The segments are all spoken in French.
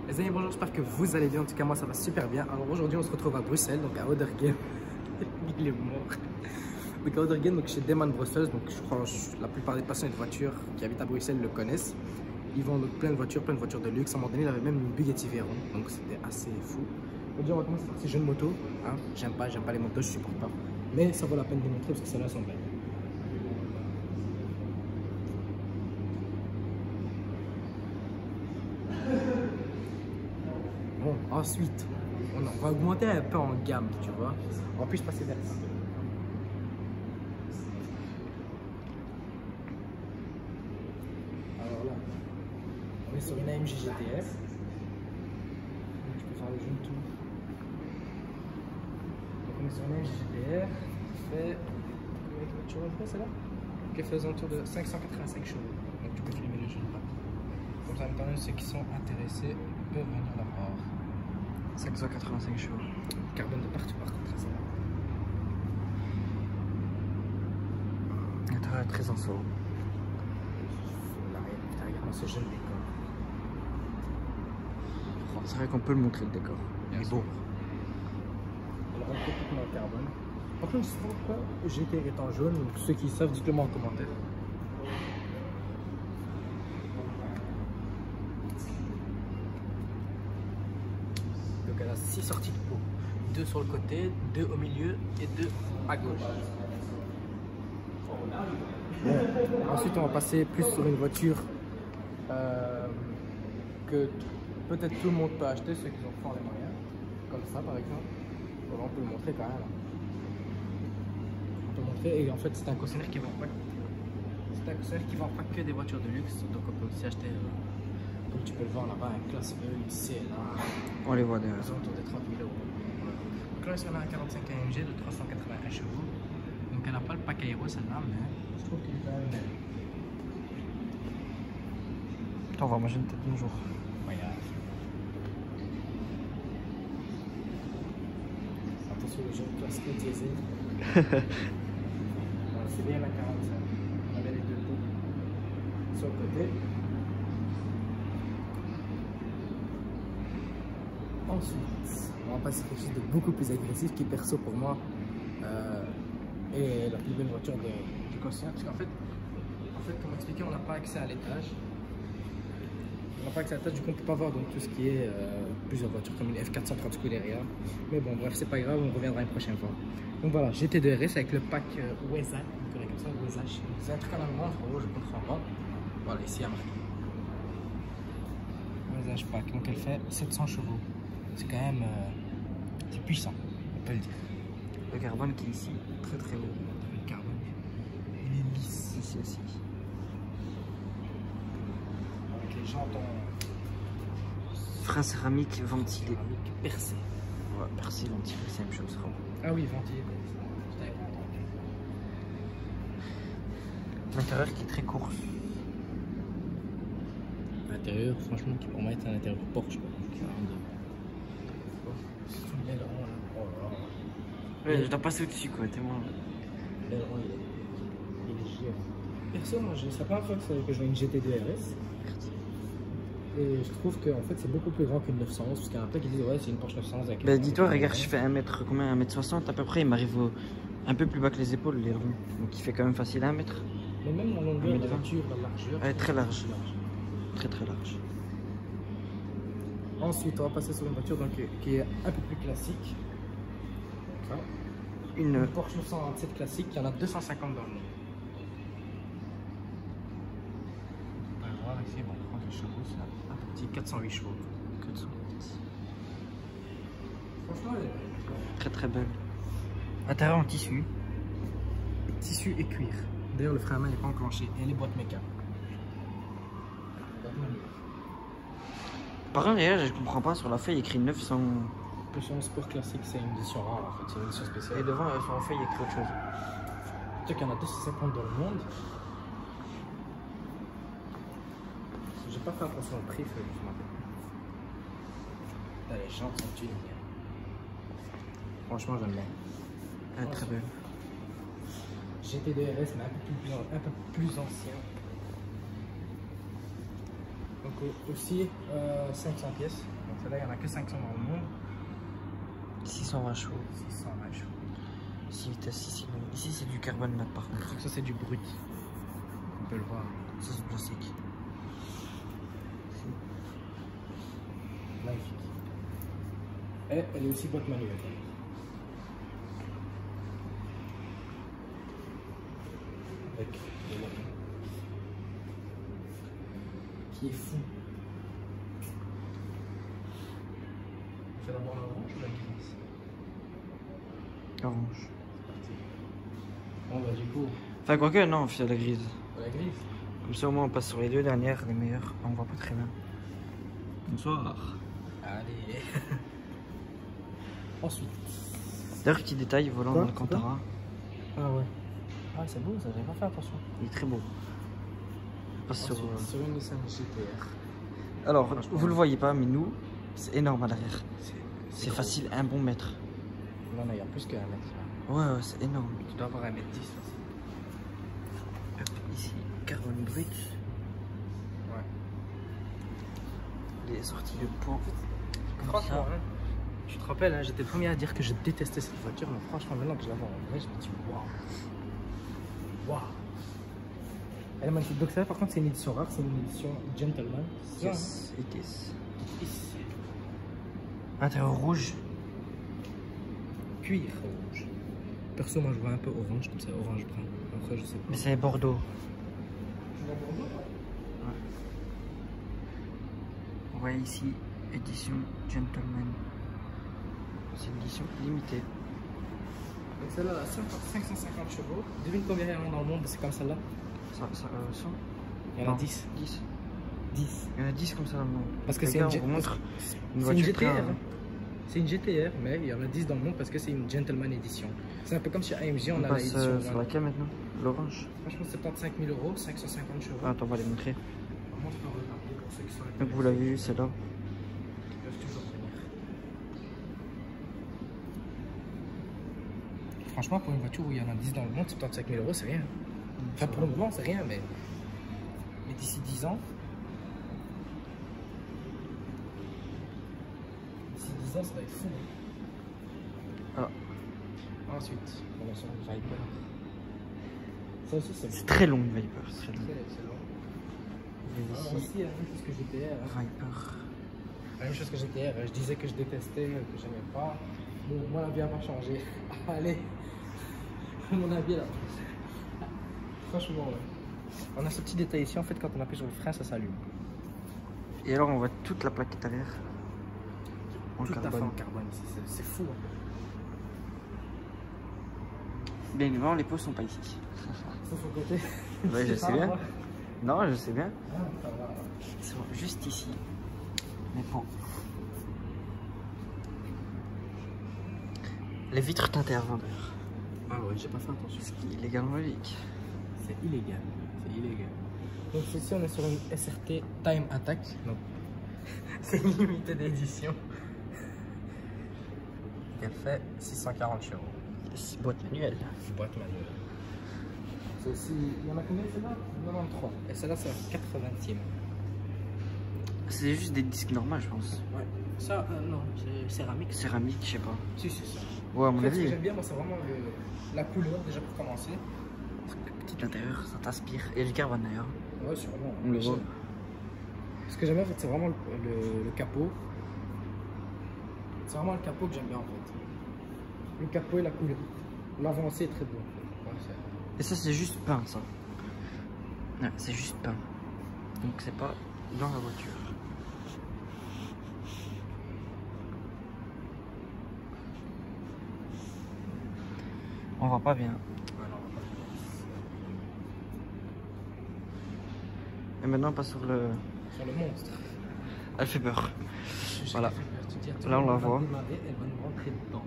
Les amis, bonjour, j'espère que vous allez bien. En tout cas, moi ça va super bien. Alors aujourd'hui, on se retrouve à Bruxelles, donc à Oudergem. Il est mort. Donc à Oudergem, donc chez Deman Brussels. Donc je crois que la plupart des passionnés de voitures qui habitent à Bruxelles le connaissent. Ils vendent donc plein de voitures de luxe. À un moment donné, il avait même une Bugatti Veyron, donc c'était assez fou. Aujourd'hui, on va commencer par ces jeunes motos. Hein. J'aime pas les motos, je supporte pas. Mais ça vaut la peine de montrer parce que celles-là sont belles. Bon, ensuite, on va augmenter un peu en gamme, tu vois. En plus, je passer vers ça. Alors là, on est sur une AMG GTS. Je peux faire le jeune tout. Donc on est sur une AMG GTR qui fait... Tu vois quoi celle-là? Qui fait aux alentours de 585 chevaux. Donc tu peux filmer le jeune là. Comme ça, maintenant, ceux qui sont intéressés peuvent venir la voir. 585 chevaux. Carbone de partout par contre, ça. L'intérieur est très en saut. Regarde ce jeune décor. C'est vrai qu'on peut le montrer le décor. Il est beau. Alors on peut tout en carbone. Par contre, je sais pas pourquoi GT est en jaune, donc ceux qui savent, dites-le moi en commentaire. Donc elle a 6 sorties de peau. 2 sur le côté, 2 au milieu et 2 à gauche. Bon. Ensuite on va passer plus sur une voiture que peut-être tout le monde peut acheter, ceux qui ont fort les moyens. Comme ça par exemple. Bon, on peut le montrer quand même. On peut le montrer et en fait c'est un concessionnaire qui vend pas. C'est un concessionnaire qui vend pas que des voitures de luxe, donc on peut aussi acheter. Comme tu peux le voir là-bas, un classe E, une CLA. On les voit derrière. Aux alentours de 30 000 €. Donc là, on a un 45 AMG de 381 chevaux. Donc elle n'a pas le pack aéro celle-là, mais je trouve qu'il est quand même belle. On va manger une tête d'un jour. Voyage. Attention, le jeune classe E diesel. C'est bien la 45. On avait les deux pots sur le côté. Ensuite, on va passer quelque chose de beaucoup plus agressif qui perso pour moi est la plus belle voiture du concessionnaire. Parce qu'en fait, comme expliqué, on n'a pas accès à l'étage. On n'a pas accès à l'étage, du coup on ne peut pas voir donc, tout ce qui est plusieurs voitures comme une F430 Scuderia. Mais bon, bref, c'est pas grave, on reviendra une prochaine fois. Donc voilà, GT2 RS avec le pack Weza, on connaît comme ça, Weza. C'est un truc en allemand, frérot, je comprends pas. Voilà, ici il y a marqué Weza pack, donc elle fait 700 chevaux. C'est quand même c'est puissant, on peut le dire. Le carbone qui est ici, très très beau. Le carbone, il est lisse. Ici aussi. Avec les jantes en Frein céramique ventilé. céramique percé. Ouais, percé, ventilé, c'est la même chose. Ah oui, ventilé. L'intérieur qui est très court. L'intérieur, franchement, qui pour moi est un intérieur Porsche. Ouais, je dois passer au-dessus quoi, tellement. L'aileron, il est géant. Perso, moi, c'est la première fois que je vois une GT2 RS. Et je trouve que en fait, c'est beaucoup plus grand qu'une 911. Parce qu'il y en a plein qui disent, ouais, c'est une Porsche 911 avec. Bah, dis-toi, regarde, je fais 1m60 à peu près. Il m'arrive un peu plus bas que les épaules, l'aileron. Donc il fait quand même facile à 1 mètre. Mais même la longueur de la voiture, la largeur. Elle est très large. Très très large. Ensuite, on va passer sur une voiture donc, qui est un peu plus classique. Ça. Une Porsche 927 classique, il y en a 250 dans le monde. On va voir ici, bon, on prend les chevaux, c'est un peu petit, 408 chevaux. 410. Franchement, elle est belle. Très très belle. Intérieur en tissu. Tissu et cuir. D'ailleurs, le frein à main n'est pas enclenché et les boîtes méca. Par contre, là, je comprends pas, sur la feuille, il écrit 900. Le sport classique, c'est une édition rare en fait, c'est une édition spéciale. Et devant, sur la feuille, il écrit autre chose. Tu sais qu'il y en a 250 dans le monde. J'ai pas fait attention au prix, je m'en rappelle. Les jantes sont uniques. Franchement, j'aime bien. Elle est très belle. GT2 RS, mais un peu plus ancien. Donc aussi 500 pièces. Donc celle-là, il n'y en a que 500 dans le monde. 620 chevaux. 620 chevaux. 6 vitesses, 6 cylindres. Ici, c'est du carbone mat par contre. Donc ça, c'est du brut. On peut le voir. Ça, c'est plastique. Magnifique. Et elle est aussi boîte manuelle. Avec le logo. Qui est fou. On fait d'abord l'orange ou la grise? Orange. Bon bah du coup, Enfin, quoique, non, on fait la grise. la grise. Comme ça, au moins, on passe sur les deux dernières, les meilleures. On voit pas très bien. Bonsoir. Allez. Ensuite. D'ailleurs, petit détail, volant Quoi? dans le Cantara. Ah ouais. Ah c'est beau ça, j'avais pas fait attention. Il est très beau. On passe sur, Sur une Nissan GTR. Alors, Franchement, vous le voyez pas, mais nous, c'est énorme à l'arrière. C'est gros. facile, 1 bon mètre. Non, il y a plus qu'un mètre. Ouais, ouais, c'est énorme. Tu dois avoir 1,10 m aussi. Hop, ici, carbone brut. Ouais. Les sorties de pont. Comme Franchement, ça. hein, tu te rappelles, hein, j'étais le premier à dire que je détestais cette voiture, mais franchement, maintenant que je la vois en vrai, je me dis waouh. Waouh. Elle est magnifique. Donc, ça, par contre, c'est une édition rare, c'est une édition gentleman. C'est ça, Yes, it is. hein. Ici. Intérieur rouge. Cuir rouge. Perso, moi, je vois un peu orange, comme ça, orange brun. Après, je sais pas. Mais c'est Bordeaux. Tu vois Bordeaux? Vous voyez ici, édition Gentleman. C'est une édition limitée. Donc, celle-là, elle a 550 chevaux. Devine combien il y en a dans le monde, c'est comme celle-là? 100. Il y en a Non, 10. 10. 10. Il y en a 10 comme ça dans le monde. Parce que Les c'est gars, une, on vous montre une c'est une voiture GTR. très rare. Hein. C'est une GTR, mais il y en a 10 dans le monde parce que c'est une Gentleman Edition. C'est un peu comme chez AMG, on On a passe l'édition. sur laquelle maintenant? L'orange. Franchement, 75 000 euros, 550 chevaux. Ah, attends, on va les montrer. Par contre, je peux regarder pour ceux qui sont Donc vous l'avez vu, c'est là. Ils peuvent toujours venir. Franchement, pour une voiture où il y en a 10 dans le monde, 75 000 euros, c'est rien. Enfin, pour le moment, c'est rien, mais d'ici 10 ans. D'ici 10 ans, ça va être fou. Ah. Ensuite, on va sur une Viper. Ça aussi, c'est C'est très long, Viper. C'est très long. c'est long. Vous Ah, voyez ici, aussi, la même chose que GTR. Hein. Viper. La même chose que GTR. Je disais que je détestais, que j'aimais pas. Bon, mon avis n'a pas changé. Allez, mon avis là. Franchement, ouais. On a ce petit détail ici. En fait, quand on appuie sur le frein, ça s'allume. Et alors, on voit toute la plaquette arrière. En Tout à fait carbone. en carbone ici. C'est fou. Hein. Bien évidemment, les pots sont pas ici. Ça, son côté. Ouais, je Ça sais bien. va. Non, je sais bien. Ah, ça va. Ils sont juste ici. Les pots. Les vitres teintées avant d'ailleurs. Ah ouais, j'ai pas fait attention. Ce qui est illégal en Belgique. C'est illégal. C'est illégal. Donc ici, on est sur une SRT Time Attack. Donc, c'est une limitée d'édition. Elle fait 640 chevaux. C'est boîte manuelle. Boîte manuelle. C'est aussi... Il y en a combien celle-là? 93. Et celle-là, c'est la 80e. C'est juste des disques normaux, je pense. Ouais. Ça, non, c'est céramique. Céramique, je sais pas. Si, c'est ça. Ouais, à En mon fait, ce que avis. j'aime bien, moi, c'est vraiment la couleur, déjà pour commencer. Petit intérieur, ça t'inspire. Et le carbone d'ailleurs. Ouais, sûrement. On le voit. Ce que j'aime bien, en fait, c'est vraiment le capot. C'est vraiment le capot que j'aime bien, en fait. Le capot et la couleur. L'avancée est très beau. Ouais, Et ça, c'est juste peint, ça. Ouais, c'est juste peint. Donc, c'est pas dans la voiture. On voit pas bien. Et maintenant, on passe sur le. Sur le monstre. Elle fait peur. Voilà. Tu dis, attends, Là, on la va voit. démarrer, elle va nous rentrer dedans.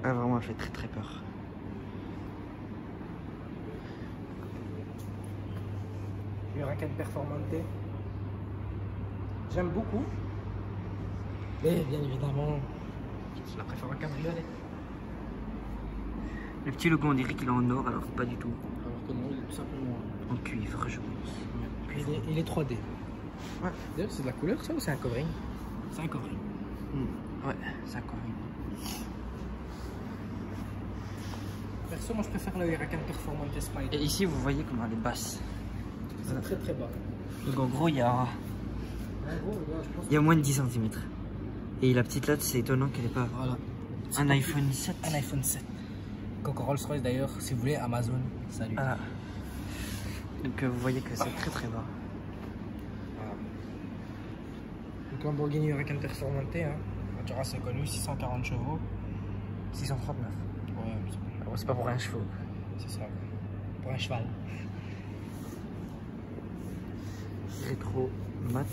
Elle vraiment, elle fait très très peur. Huracan Performante. J'aime beaucoup. Mais bien évidemment, je la préfère en cabriolet. Le petit logo, on dirait qu'il est en or, alors pas du tout. Alors que non, il est tout simplement En cuivre, je pense. il est 3D. Ouais. D'ailleurs, c'est de la couleur ça ou c'est un covering? C'est un covering. Ouais, c'est un covering. Perso, moi je préfère le Huracan Performante Spider. Et ici, vous voyez comment elle est basse. C'est très très bas. Donc en gros, il y a En gros, là, je pense Il y a moins de 10 cm. Et la petite latte, c'est étonnant qu'elle ait pas voilà. un iPhone 7. Un iPhone 7. Coco Rolls-Royce d'ailleurs, si vous voulez, Amazon, salut. Voilà. Donc vous voyez que c'est très très bas. Voilà. Donc Lamborghini Huracan Performante, hein. Voiture assez connue, 640 chevaux. 639. Ouais, C'est pas pour un chevaux. c'est ça. Pour un cheval. Rétro, mat.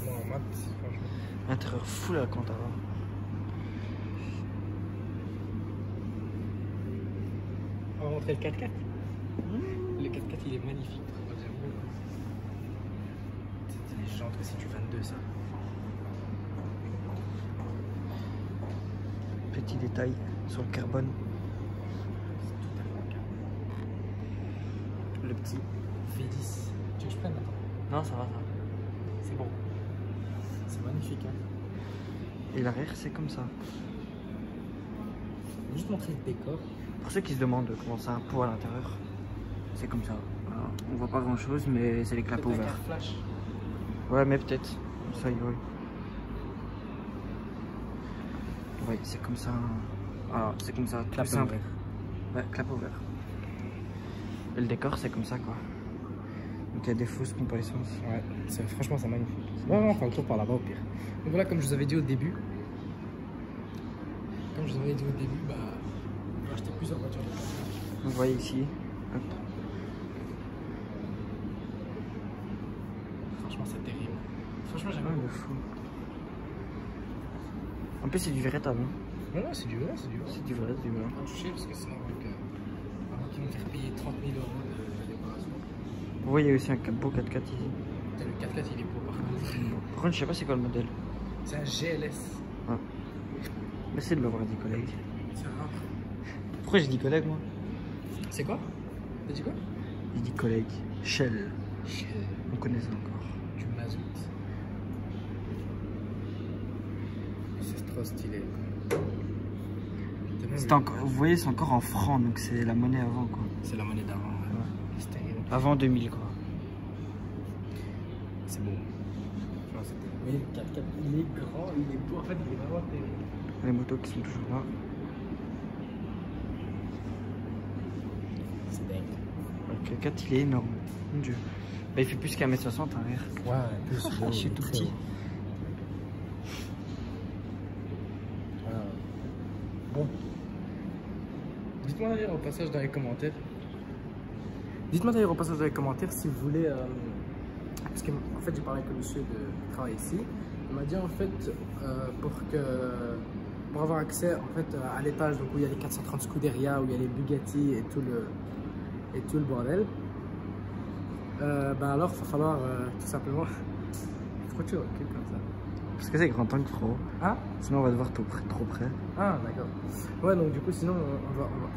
Non, mat, franchement. Intérieur full à la compte avant. On va montrer le 4x4. Le 4x4 il est magnifique. C'est des jantes aussi du 22 ça. Petit détail sur le carbone. Le petit. V10. Tu veux que je prenne maintenant? Non, ça va, ça. C'est bon. C'est magnifique. Hein. Et l'arrière, c'est comme ça. Je vais juste montrer le décor. Pour ceux qui se demandent comment c'est un pot à l'intérieur, c'est comme ça. Voilà. On voit pas grand chose, mais c'est les clapots Peut-être un ouverts. flash. Ouais, mais peut-être. Ça y va. Ouais, c'est comme ça. Voilà, c'est comme ça. Tout Clapot simple. ouvert. Ouais, clap ouvert. Et le décor, c'est comme ça, quoi. Donc il y a des fausses pompes à essence. Ouais, franchement c'est magnifique. Ouais, on fait le tour par là-bas au pire. Donc voilà, comme je vous avais dit au début, bah, on va acheter plusieurs voitures de campagne. Vous voyez ici. Hop. Franchement c'est terrible. Franchement j'aime Ouais, beaucoup. de fou. En plus, c'est du véritable. Hein. Non, non, c'est du vrai, c'est du vrai. C'est du vrai, c'est du vrai. Pas toucher parce que sinon, avant qu'ils vont faire payer 30 000 € de décoration. Vous voyez aussi un beau 4x4 ici. Putain, le 4x4 il est beau par contre. Par contre, je sais pas c'est quoi le modèle. C'est un GLS. Ouais. Merci de m'avoir dit collègue. C'est rare. Pourquoi j'ai dit collègue, moi? C'est quoi? T'as dit quoi? J'ai dit collègue. Shell. Shell. On connaît ça encore. Du mazout. C'est trop stylé. C'est encore, vous voyez, c'est encore en francs, donc c'est la monnaie avant, quoi. C'est la monnaie d'avant. Ouais. Ouais. C'est terrible. Avant 2000, quoi. C'est beau. Oui, le 4x4, il est grand, il est beau. En fait, il est vraiment terrible. Les motos qui sont toujours là. C'est dingue. Le 4 il est énorme. Mon dieu. Bah, il fait plus qu'un m 60 arrière. Ouais, plus Je suis tout petit. Bon. Dites-moi d'ailleurs au passage dans les commentaires. Dites-moi d'ailleurs au passage dans les commentaires si vous voulez. Parce que en fait j'ai parlé avec le monsieur qui travaille ici. Il m'a dit en fait pour avoir accès en fait à l'étage donc où il y a les 430 Scuderia, où il y a les Bugatti et tout le bordel. Alors il va falloir tout simplement. Pourquoi tu recules comme ça? Parce que c'est grand temps qu'il faut. Hein? Sinon on va te voir trop près. Ah d'accord. Ouais donc du coup sinon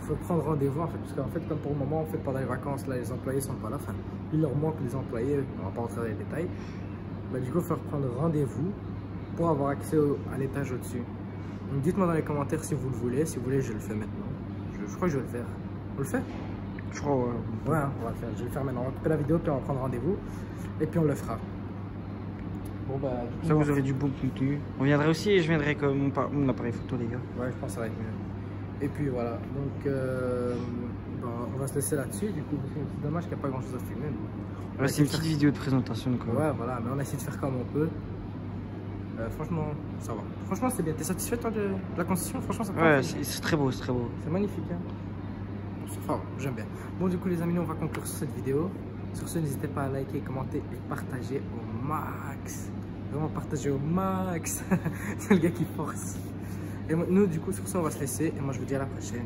faut prendre rendez-vous en fait parce qu'en fait comme pour le moment en fait pendant les vacances là les employés sont pas là, enfin il leur manque les employés, on va pas rentrer dans les détails. Bah, du coup il faut prendre rendez-vous pour avoir accès à l'étage au-dessus. Donc dites-moi dans les commentaires si vous le voulez, si vous voulez je le fais maintenant. Je crois que je vais le faire. On le fait? Je crois, ouais. Ouais hein, on va le faire, je vais le faire maintenant. On va couper la vidéo puis on va prendre rendez-vous et puis on le fera. Bon bah du coup, Ça vous aurez du bon contenu. On viendrait aussi et je viendrai avec mon appareil photo, les gars. Ouais, je pense que ça va être mieux. Et puis voilà, donc on va se laisser là-dessus. Du coup, c'est dommage qu'il n'y a pas grand-chose à filmer. Ouais, c'est une petite vidéo de présentation, quoi. Ouais, voilà, mais on a essayé de faire comme on peut. Franchement, ça va. Franchement, c'est bien. T'es satisfait toi de la construction? Franchement, ça ouais, c'est très beau, c'est très beau. C'est magnifique, hein. Enfin, j'aime bien. Bon, du coup, les amis, nous, on va conclure sur cette vidéo. Sur ce, n'hésitez pas à liker, commenter et partager au max. Vraiment partager au max. C'est le gars qui force. Et nous, du coup, sur ça, on va se laisser. Et moi, je vous dis à la prochaine.